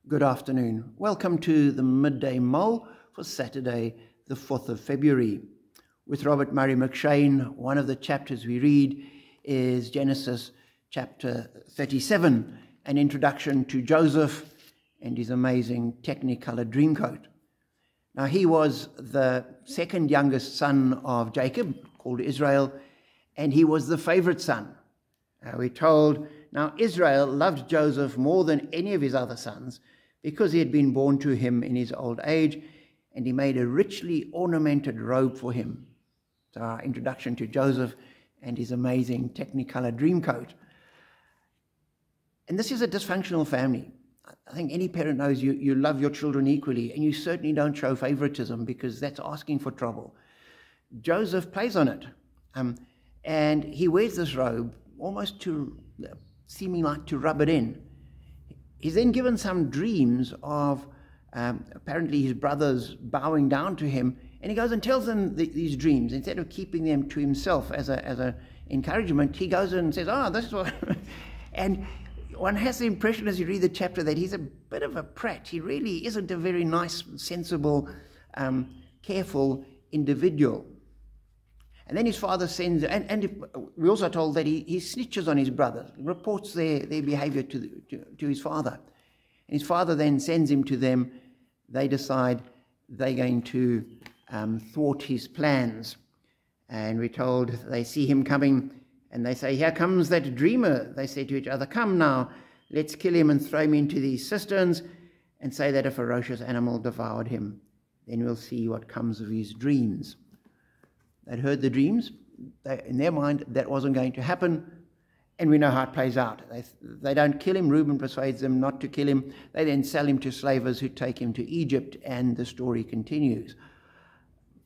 Good afternoon. Welcome to the Midday Mull for Saturday, the 4th of February. With Robert Murray McShane, one of the chapters we read is Genesis chapter 37, an introduction to Joseph and his amazing Technicolor Dreamcoat. Now, he was the second youngest son of Jacob, called Israel, and he was the favorite son. We're told, now Israel loved Joseph more than any of his other sons because he had been born to him in his old age, and he made a richly ornamented robe for him. So our introduction to Joseph and his amazing Technicolor Dreamcoat. And this is a dysfunctional family. I think any parent knows you love your children equally, and you certainly don't show favoritism because that's asking for trouble. Joseph plays on it, and he wears this robe almost to seeming like to rub it in. He's then given some dreams of apparently his brothers bowing down to him, and he goes and tells them these dreams. Instead of keeping them to himself as a encouragement, he goes and says, this is what... And one has the impression as you read the chapter that he's a bit of a prat. He really isn't a very nice, sensible, careful individual. And then his father sends, and we're also told that he snitches on his brothers, reports their behavior to his father. And his father then sends him to them. They decide they're going to thwart his plans. And we're told they see him coming, and they say, "Here comes that dreamer." They say to each other, "Come now, let's kill him and throw him into these cisterns and say that a ferocious animal devoured him. Then we'll see what comes of his dreams." They'd heard the dreams. In their mind, that wasn't going to happen. And we know how it plays out. They don't kill him. Reuben persuades them not to kill him. They then sell him to slavers who take him to Egypt, and the story continues.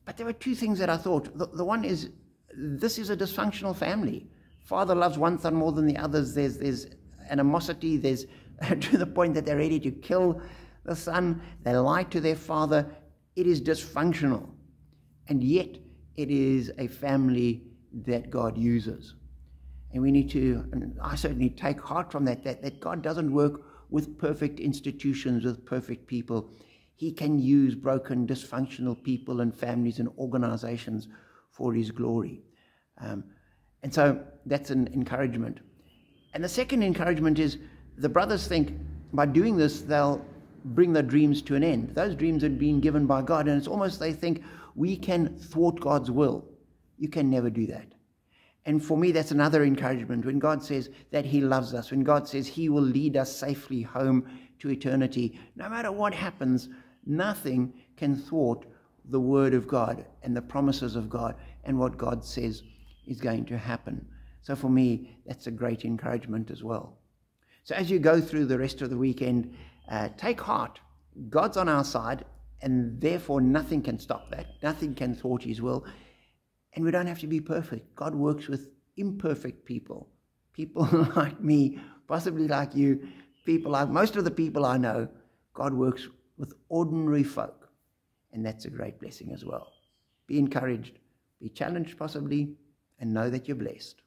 But there were two things that I thought. The one is, this is a dysfunctional family. Father loves one son more than the others. There's animosity. There's to the point that they're ready to kill the son. They lie to their father. It is dysfunctional. And yet, it is a family that God uses. And we need to, and I certainly take heart from that God doesn't work with perfect institutions, with perfect people. He can use broken, dysfunctional people and families and organizations for his glory. And so that's an encouragement. And the second encouragement is the brothers think by doing this, they'll bring their dreams to an end. Those dreams had been given by God, and it's almost they think, we can thwart God's will. You can never do that. And for me, that's another encouragement. When God says that he loves us, when God says he will lead us safely home to eternity, no matter what happens, nothing can thwart the word of God and the promises of God and what God says is going to happen. So for me, that's a great encouragement as well. So as you go through the rest of the weekend, take heart. God's on our side, and therefore nothing can stop that. Nothing can thwart his will. And we don't have to be perfect. God works with imperfect people. People like me, possibly like you, people like most of the people I know. God works with ordinary folk. And that's a great blessing as well. Be encouraged, be challenged possibly, and know that you're blessed.